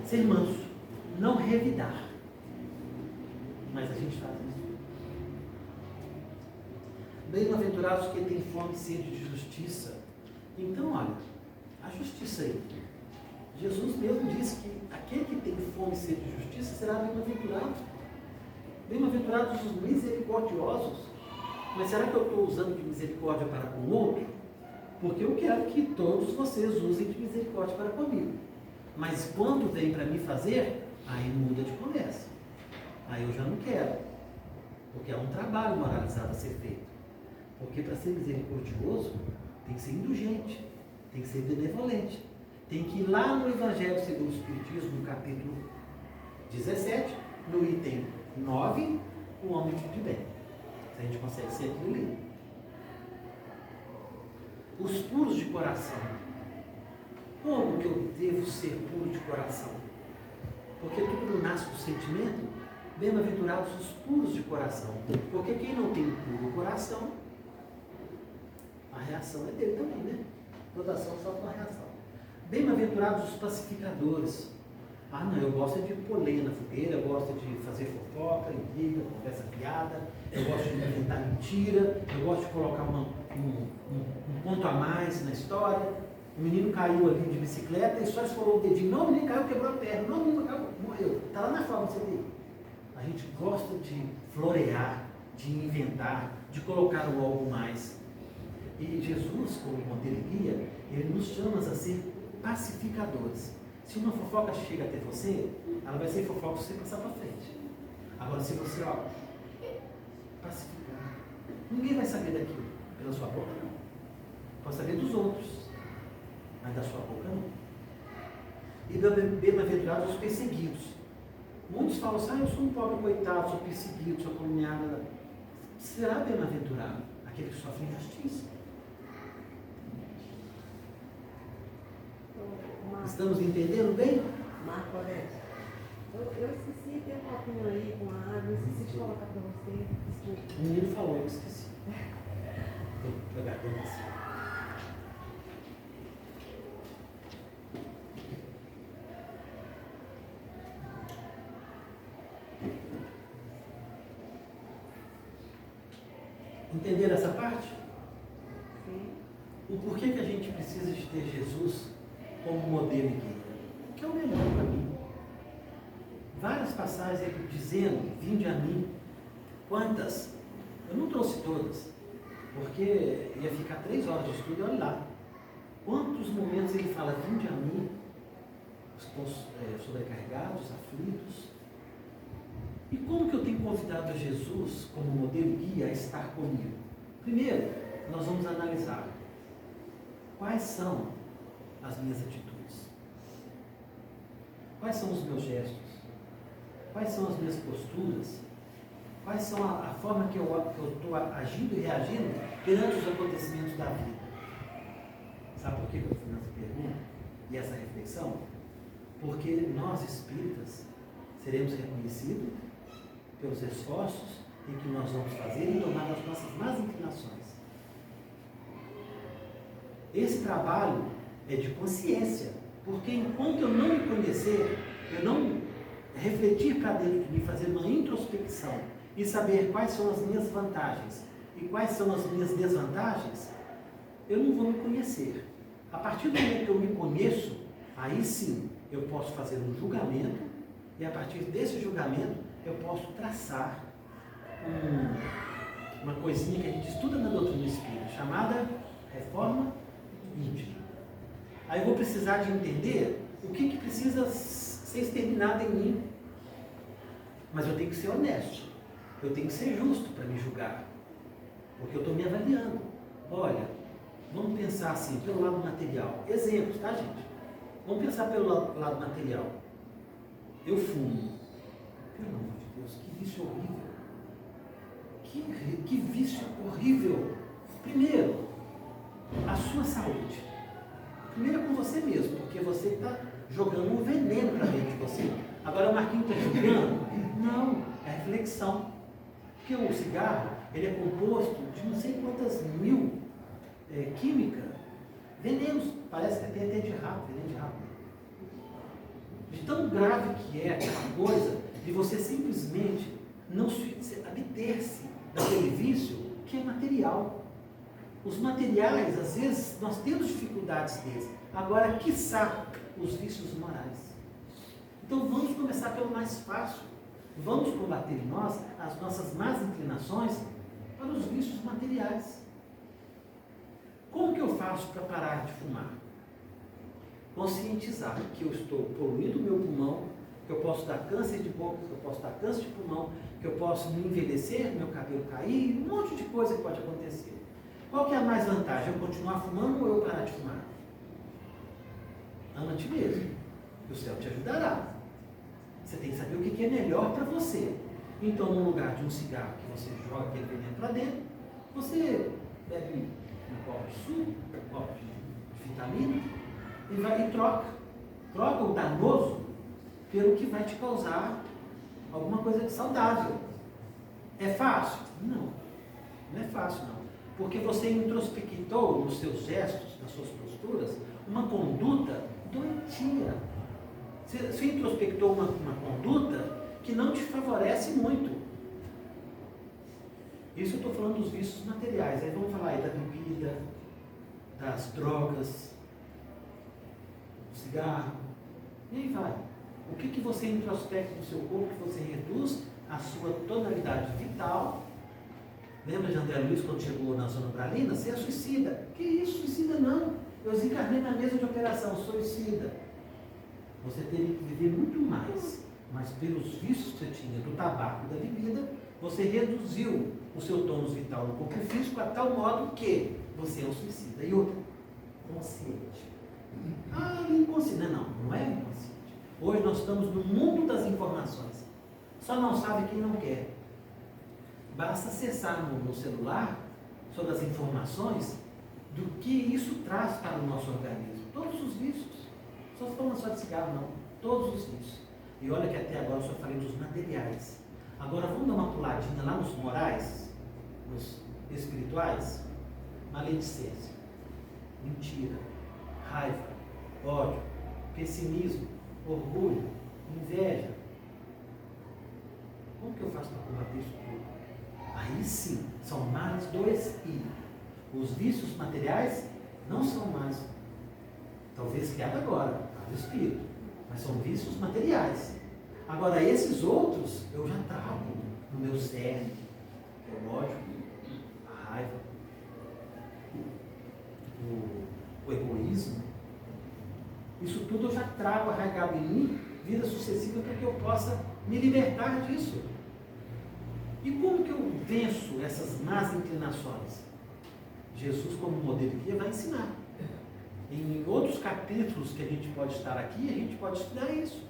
Ser manso. Não revidar. Mas a gente faz isso. Bem-aventurados que têm fome e sede de justiça. Então, olha, a justiça aí. Jesus mesmo disse que aquele que tem fome e sede de justiça será bem-aventurado. Bem-aventurados os misericordiosos. Mas será que eu estou usando de misericórdia para com o outro? Porque eu quero que todos vocês usem de misericórdia para comigo. Mas quando vem para mim fazer, aí muda de conversa. Aí eu já não quero. Porque é um trabalho moralizado a ser feito. Porque para ser misericordioso, tem que ser indulgente, tem que ser benevolente. Tem que ir lá no Evangelho segundo o Espiritismo, no capítulo 17, no item 9, o homem de bem. Se a gente consegue ser aquilo ali. Os puros de coração. Como que eu devo ser puro de coração? Porque tudo nasce do sentimento. Bem-aventurados os puros de coração. Porque quem não tem puro coração, a reação é dele também, né? Toda ação só com a reação. Bem-aventurados os pacificadores. Ah, não, eu gosto de pôr lenha na fogueira, eu gosto de fazer fofoca, intriga, conversa piada, eu gosto de inventar mentira, eu gosto de colocar um ponto a mais na história. O menino caiu ali de bicicleta e só esfolou o dedinho. Não, o menino caiu, quebrou a perna. Não, o menino caiu, morreu. Está lá na forma, você vê. A gente gosta de florear, de inventar, de colocar o algo mais. E Jesus, como modelo e guia, ele nos chama a ser pacificadores. Se uma fofoca chega até você, ela vai ser fofoca se você passar para frente. Agora, se você, pacificar, ninguém vai saber daquilo pela sua boca, não. Pode saber dos outros, mas da sua boca não. E bem-aventurados os perseguidos. Muitos falam assim, eu sou um pobre coitado, sou perseguido, sou caluniado. Será bem-aventurado aquele que sofre injustiça? Estamos entendendo bem? Marco Aurélio, eu esqueci, tem um copinho aí com a água, eu esqueci de colocar para você. Desculpa. O menino falou, eu esqueci. Vou pegar com você. Entenderam essa parte? Sim. O porquê que a gente precisa de ter Jesus como modelo e guia? Que é o melhor para mim. Várias passagens ele dizendo, vinde a mim. Quantas? Eu não trouxe todas, porque ia ficar 3 horas de estudo e olha lá. Quantos momentos ele fala, vinde a mim, sobrecarregados, aflitos. E como que eu tenho convidado Jesus como modelo e guia a estar comigo? Primeiro, nós vamos analisar quais são as minhas atitudes, quais são os meus gestos, quais são as minhas posturas, quais são a forma que eu estou agindo e reagindo perante os acontecimentos da vida. Sabe por que eu estou fazendo essa pergunta e essa reflexão? Porque nós espíritas seremos reconhecidos pelos esforços em que nós vamos fazer e tomar as nossas más inclinações. Esse trabalho é de consciência, porque enquanto eu não me conhecer, eu não refletir para dentro de mim, fazer uma introspecção e saber quais são as minhas vantagens e quais são as minhas desvantagens, eu não vou me conhecer. A partir do momento que eu me conheço, aí sim eu posso fazer um julgamento e a partir desse julgamento eu posso traçar uma coisinha que a gente estuda na doutrina espírita, chamada reforma íntima. Aí eu vou precisar de entender o que precisa ser exterminado em mim. Mas eu tenho que ser honesto, eu tenho que ser justo para me julgar, porque eu estou me avaliando. Olha, vamos pensar assim, pelo lado material. Exemplos, tá, gente? Vamos pensar pelo lado material. Eu fumo. Pelo amor de Deus, que vício horrível. Que vício horrível. Primeiro, a sua saúde. Primeiro é com você mesmo, porque você está jogando um veneno para dentro de você. Agora o Marquinhos está julgando? Não, é reflexão. Porque o cigarro, ele é composto de não sei quantas mil químicas, venenos, parece que tem até de rato, veneno de rato. De tão grave que é aquela coisa de você simplesmente não abster-se daquele vício que é material. Os materiais, às vezes, nós temos dificuldades deles. Agora, quiçá, os vícios morais. Então, vamos começar pelo mais fácil. Vamos combater em nós as nossas más inclinações para os vícios materiais. Como que eu faço para parar de fumar? Conscientizar que eu estou poluindo o meu pulmão, que eu posso dar câncer de boca, que eu posso dar câncer de pulmão, que eu posso me envelhecer, meu cabelo cair, um monte de coisa que pode acontecer. Qual que é a mais vantagem? Eu continuar fumando ou eu parar de fumar? Ama a ti mesmo, que o céu te ajudará. Você tem que saber o que é melhor para você. Então, no lugar de um cigarro que você joga aquele veneno para dentro, você bebe um copo de suco, um copo de vitamina, e vai e troca. Troca o danoso pelo que vai te causar alguma coisa de saudável. É fácil? Não. Não é fácil, não. Porque você introspectou nos seus gestos, nas suas posturas, uma conduta doentia. Você introspectou uma conduta que não te favorece muito. Isso eu estou falando dos vícios materiais. Aí vamos falar aí da bebida, das drogas, do cigarro, e aí vai. O que você introspecta no seu corpo que você reduz a sua tonalidade vital? Lembra de André Luiz quando chegou na zona bralina? Você é suicida. Que isso, suicida não. Eu desencarnei na mesa de operação, suicida. Você teria que viver muito mais, mas pelos vícios que você tinha do tabaco e da bebida, você reduziu o seu tônus vital no corpo físico a tal modo que você é um suicida. E outro, consciente. Ah, inconsciente. Não é inconsciente. Hoje nós estamos no mundo das informações. Só não sabe quem não quer. Basta acessar no celular sobre as informações do que isso traz para o nosso organismo. Todos os vícios. Não estou falando só de cigarro, não. Todos os vícios. E olha que até agora eu só falei dos materiais. Agora vamos dar uma puladinha lá nos morais, nos espirituais. Maledicência, mentira, raiva, ódio, pessimismo, orgulho, inveja. Como que eu faço para combater isso tudo? Aí sim, são males do espírito. Os vícios materiais não são mais, talvez criado agora, do espírito, mas são vícios materiais. Agora, esses outros eu já trago no meu cerne, que é o ódio, a raiva, o egoísmo. Isso tudo eu já trago arraigado em mim, vida sucessiva, para que eu possa me libertar disso. E como que eu venço essas más inclinações? Jesus, como modelo guia, vai ensinar. Em outros capítulos que a gente pode estar aqui, a gente pode estudar isso.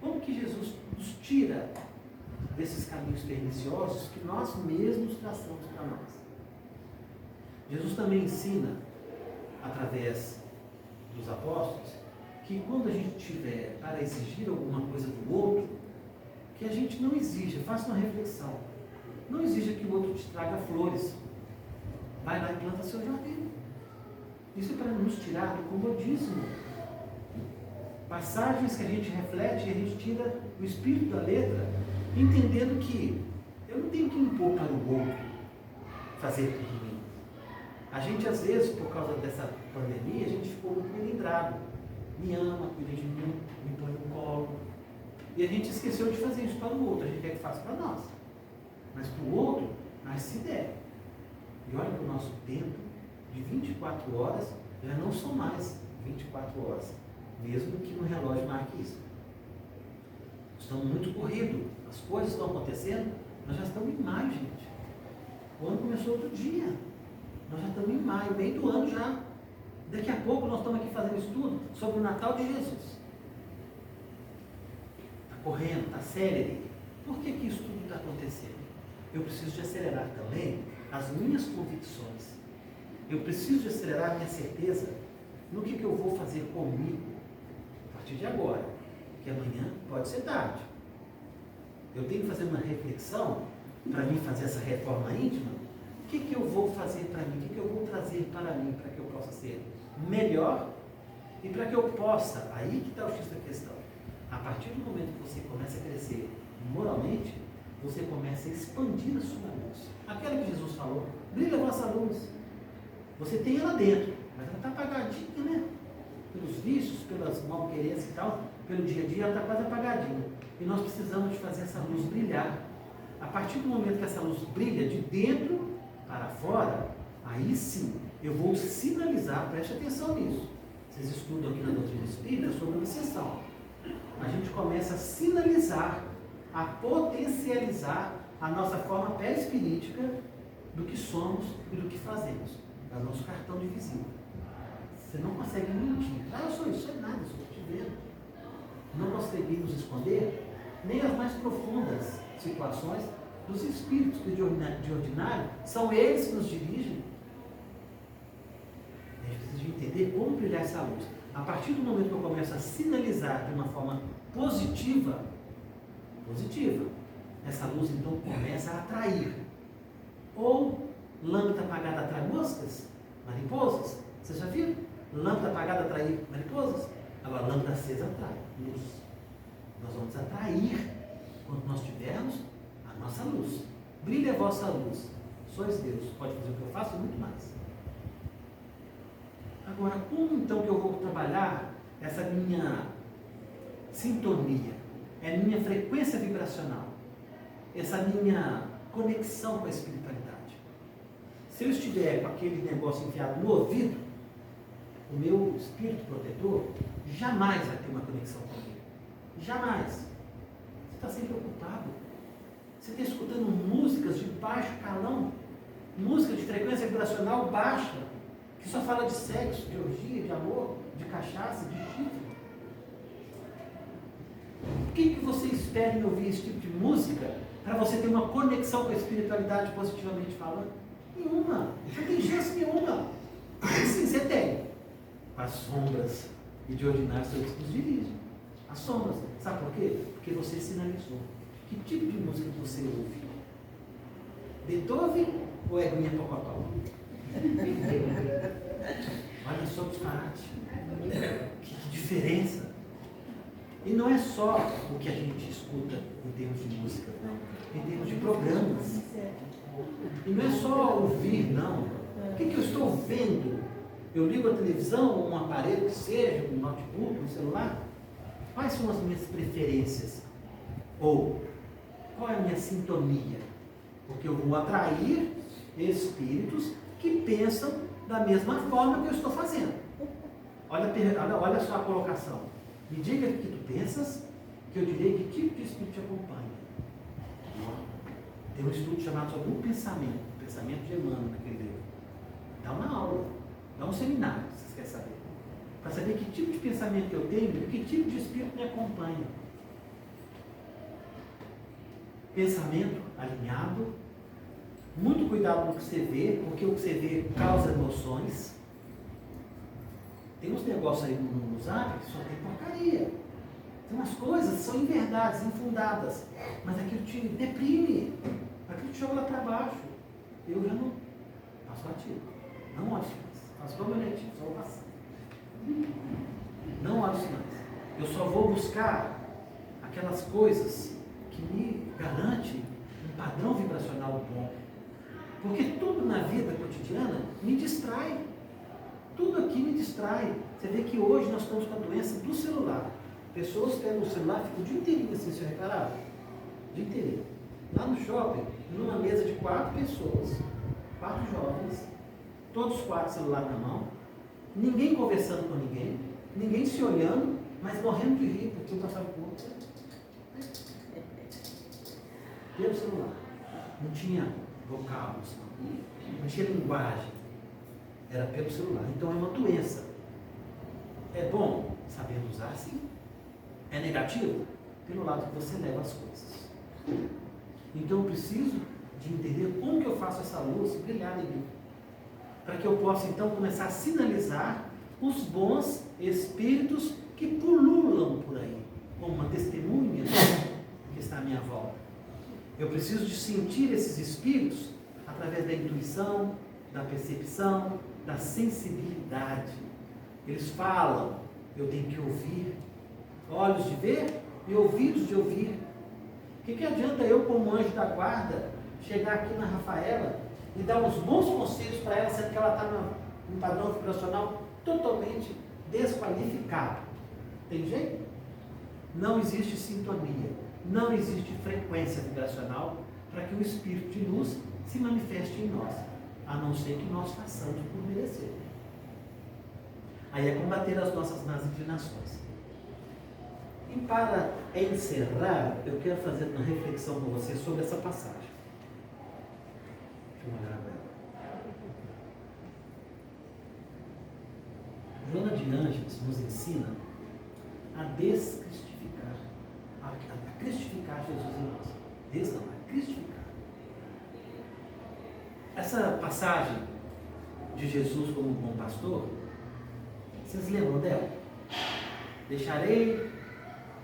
Como que Jesus nos tira desses caminhos perniciosos que nós mesmos traçamos para nós? Jesus também ensina, através dos apóstolos, que quando a gente tiver para exigir alguma coisa do outro, que a gente não exija, faça uma reflexão. Não exija que o outro te traga flores. Vai lá e planta seu jardim. Isso é para nos tirar do comodismo. Passagens que a gente reflete e a gente tira o espírito da letra, entendendo que eu não tenho que impor para o outro fazer tudo em mim. A gente, às vezes, por causa dessa pandemia, a gente ficou muito melindrado. Me ama, cuida de mim, me põe no colo. E a gente esqueceu de fazer isso para o outro. A gente quer que faça para nós. Mas para o outro, nós se der. E olha que o nosso tempo de 24 horas já não são mais 24 horas, mesmo que no relógio marque isso. Estamos muito corridos, as coisas estão acontecendo, nós já estamos em maio, gente. O ano começou outro dia, nós já estamos em maio, meio do ano já. Daqui a pouco nós estamos aqui fazendo estudo sobre o Natal de Jesus. Está correndo, está célere. Por que isso tudo está acontecendo? Eu preciso de acelerar também as minhas convicções. Eu preciso de acelerar a minha certeza no que eu vou fazer comigo a partir de agora, que amanhã pode ser tarde. Eu tenho que fazer uma reflexão para mim fazer essa reforma íntima. O que eu vou fazer para mim? O que eu vou trazer para mim para que eu possa ser melhor e para que eu possa, aí que está o X da questão. A partir do momento que você começa a crescer moralmente, você começa a expandir a sua luz. Aquela que Jesus falou, brilha a vossa luz. Você tem ela dentro, mas ela está apagadinha, né? Pelos vícios, pelas malquerências e tal, pelo dia a dia, ela está quase apagadinha. E nós precisamos de fazer essa luz brilhar. A partir do momento que essa luz brilha de dentro para fora, aí sim, eu vou sinalizar, preste atenção nisso. Vocês estudam aqui na doutrina espírita sobre uma sessão. A gente começa a sinalizar, a potencializar a nossa forma perispirítica do que somos e do que fazemos. É o nosso cartão de visita. Você não consegue mentir. Eu sou isso, é nada, eu sou te vendo. Não conseguimos esconder nem as mais profundas situações dos espíritos que de ordinário são eles que nos dirigem. A gente precisa entender como brilhar essa luz. A partir do momento que eu começo a sinalizar de uma forma positiva, essa luz então começa a atrair. Ou lâmpada apagada atrai moscas, mariposas. Vocês já viram? Lâmpada apagada atrai mariposas? Agora, lâmpada acesa atrai luz. Nós vamos atrair quando nós tivermos a nossa luz. Brilha a vossa luz. Sois Deus. Pode fazer o que eu faço e muito mais. Agora, como então que eu vou trabalhar essa minha sintonia? É a minha frequência vibracional. Essa minha conexão com a espiritualidade. Se eu estiver com aquele negócio enfiado no ouvido, o meu espírito protetor jamais vai ter uma conexão comigo. Jamais. Você está sempre ocupado. Você está escutando músicas de baixo calão, música de frequência vibracional baixa, que só fala de sexo, de orgia, de amor, de cachaça, de chifre. O que você espera em ouvir esse tipo de música para você ter uma conexão com a espiritualidade positivamente falando? Nenhuma. Não tem chance nenhuma. Sim, você tem. As sombras e de ordinário são eles que nos dirigem. As sombras. Sabe por quê? Porque você sinalizou. Que tipo de música você ouve? Beethoven ou Eguinha Pocotó? Olha só o disparate. Que diferença. E não é só o que a gente escuta em termos de música, em termos de programas. E não é só ouvir, não. O que eu estou vendo? Eu ligo a televisão, um aparelho que seja, um notebook, um celular. Quais são as minhas preferências? Ou qual é a minha sintonia? Porque eu vou atrair espíritos que pensam da mesma forma que eu estou fazendo. Olha só a colocação. Me diga o que tu pensas, que eu direi que tipo de espírito te acompanha. Tem um estudo chamado sobre o pensamento de Emmanuel naquele livro. Dá uma aula, dá um seminário, se vocês querem saber. Para saber que tipo de pensamento que eu tenho e que tipo de espírito me acompanha. Pensamento alinhado, muito cuidado no que você vê, porque o que você vê causa emoções. Tem uns negócios aí no zap que só tem porcaria. Tem umas coisas que são inverdades, infundadas, mas aquilo te deprime, aquilo te joga lá para baixo. Eu já não passo batido, não olho mais, faço como meu netinho, só vou passar. Não olho mais. Eu só vou buscar aquelas coisas que me garante um padrão vibracional bom. Porque tudo na vida cotidiana me distrai. Tudo aqui me distrai. Você vê que hoje nós estamos com a doença do celular. Pessoas pegam o celular e ficam o dia inteirinho assim, se repararam? O dia inteirinho. Lá no shopping, numa mesa de 4 pessoas, 4 jovens, todos 4 celular na mão, ninguém conversando com ninguém, ninguém se olhando, mas morrendo de rir, porque um passava com o outro. Pelo celular. Não tinha vocábulos, não tinha linguagem. Era pelo celular. Então é uma doença. É bom saber usar, sim. É negativo? Pelo lado que você leva as coisas. Então eu preciso de entender como que eu faço essa luz brilhar em mim. Para que eu possa então começar a sinalizar os bons espíritos que pululam por aí, como uma testemunha que está à minha volta. Eu preciso de sentir esses espíritos através da intuição, da percepção, da sensibilidade. Eles falam, eu tenho que ouvir. Olhos de ver e ouvidos de ouvir. O que adianta eu, como anjo da guarda, chegar aqui na Rafaela e dar uns bons conselhos para ela, sendo que ela está num padrão vibracional totalmente desqualificado? Tem jeito? Não existe sintonia, não existe frequência vibracional para que o espírito de luz se manifeste em nós, a não ser que nós façamos por merecer. Aí é combater as nossas más inclinações. E para encerrar, eu quero fazer uma reflexão com você sobre essa passagem. Deixa eu olhar agora. Joana de Ângeles nos ensina a descristificar, a cristificar Jesus em nós. A cristificar. Essa passagem de Jesus como bom pastor, vocês lembram dela? Deixarei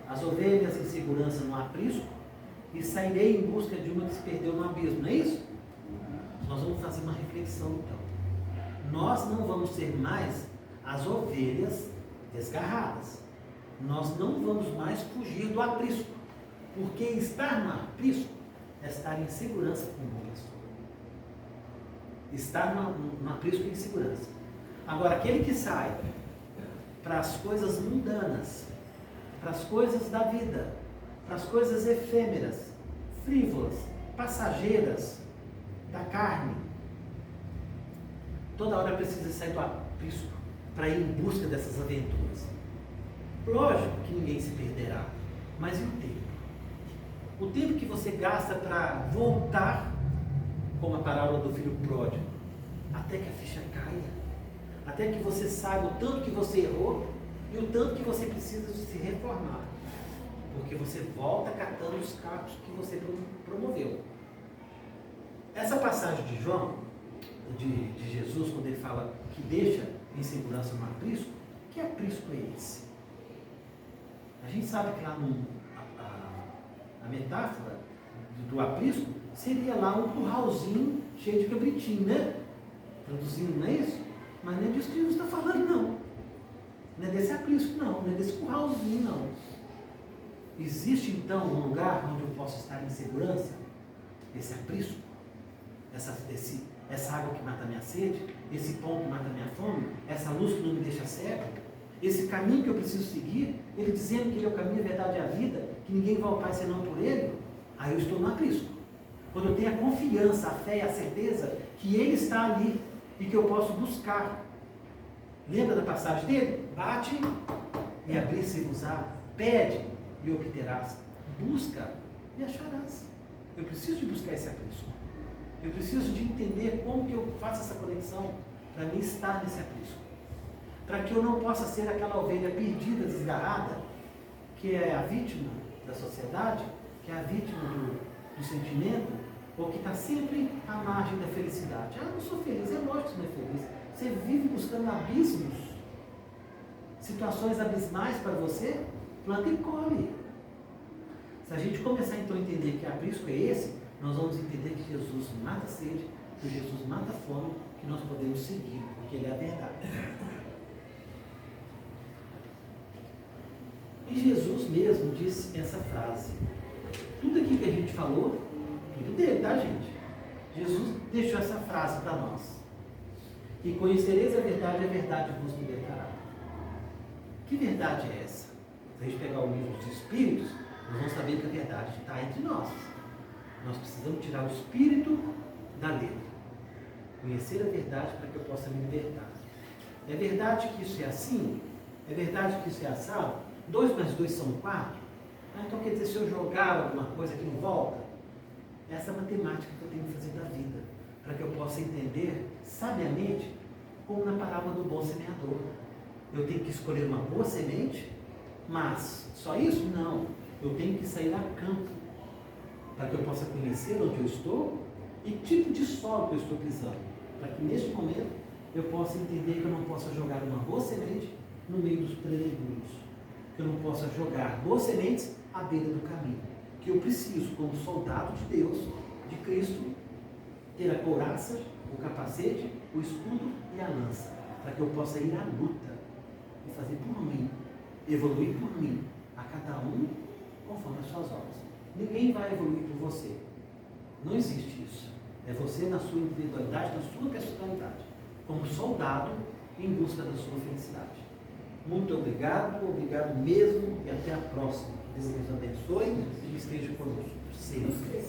as ovelhas em segurança no aprisco e sairei em busca de uma que se perdeu no abismo, não é isso? Nós vamos fazer uma reflexão então. Nós não vamos ser mais as ovelhas desgarradas. Nós não vamos mais fugir do aprisco, porque estar no aprisco é estar em segurança com o bom pastor. Estar no aprisco em segurança. Agora, aquele que sai para as coisas mundanas, para as coisas da vida, para as coisas efêmeras, frívolas, passageiras, da carne, toda hora precisa sair do aprisco para ir em busca dessas aventuras. Lógico que ninguém se perderá, mas e o tempo? O tempo que você gasta para voltar, como a parábola do filho pródigo, até que a ficha caia, até que você saiba o tanto que você errou e o tanto que você precisa se reformar, porque você volta catando os cacos que você promoveu. Essa passagem de João, de Jesus, quando ele fala que deixa em segurança no aprisco, que aprisco é esse? A gente sabe que lá a metáfora do aprisco seria lá um curralzinho cheio de cabritinho, né? Traduzindo, não é isso? Mas não é disso que Jesus está falando, não. Não é desse aprisco, não. Não é desse curralzinho, não. Existe então um lugar onde eu posso estar em segurança? Esse aprisco, essa água que mata a minha sede, esse pão que mata a minha fome, essa luz que não me deixa cego, esse caminho que eu preciso seguir, ele dizendo que ele é o caminho, a verdade e a vida, que ninguém vai ao Pai senão por ele, aí eu estou no aprisco. Quando eu tenho a confiança, a fé e a certeza que ele está ali e que eu posso buscar. Lembra da passagem dele? Bate e abrir-se-vos-á, pede e obterás, busca e acharás. Eu preciso de buscar esse aprisco. Eu preciso de entender como que eu faço essa conexão para mim estar nesse aprisco. Para que eu não possa ser aquela ovelha perdida, desgarrada, que é a vítima da sociedade, que é a vítima do sentimento, ou que está sempre à margem da felicidade. Ah, não sou feliz, é lógico que você não é feliz. Você vive buscando abismos, situações abismais para você, planta e colhe. Se a gente começar então a entender que aprisco é esse, nós vamos entender que Jesus mata a sede, que Jesus mata a fome, que nós podemos seguir, porque ele é a verdade. E Jesus mesmo disse essa frase. Tudo aqui que a gente falou, tudo dele, tá, gente? Jesus deixou essa frase para nós. E conhecereis a verdade vos libertará. Que verdade é essa? Se a gente pegar o livro dos Espíritos, nós vamos saber que a verdade está entre nós. Nós precisamos tirar o espírito da letra. Conhecer a verdade para que eu possa me libertar. É verdade que isso é assim? É verdade que isso é assado? 2 mais 2 são 4? Então quer dizer, se eu jogar alguma coisa aqui não volta? Essa é a matemática que eu tenho que fazer da vida, para que eu possa entender sabiamente, como na parábola do bom semeador. Eu tenho que escolher uma boa semente, mas só isso? Não. Eu tenho que sair a campo, para que eu possa conhecer onde eu estou e que tipo de solo que eu estou pisando, para que neste momento eu possa entender que eu não possa jogar uma boa semente no meio dos pedregulhos, que eu não possa jogar boas sementes à beira do caminho, que eu preciso, como soldado de Deus, de Cristo, ter a couraça, o capacete, o escudo e a lança, para que eu possa ir à luta e fazer por mim, evoluir por mim, a cada um conforme as suas obras. Ninguém vai evoluir por você. Não existe isso. É você na sua individualidade, na sua personalidade, como soldado em busca da sua felicidade. Muito obrigado mesmo e até a próxima. Deus nos abençoe e esteja conosco sempre.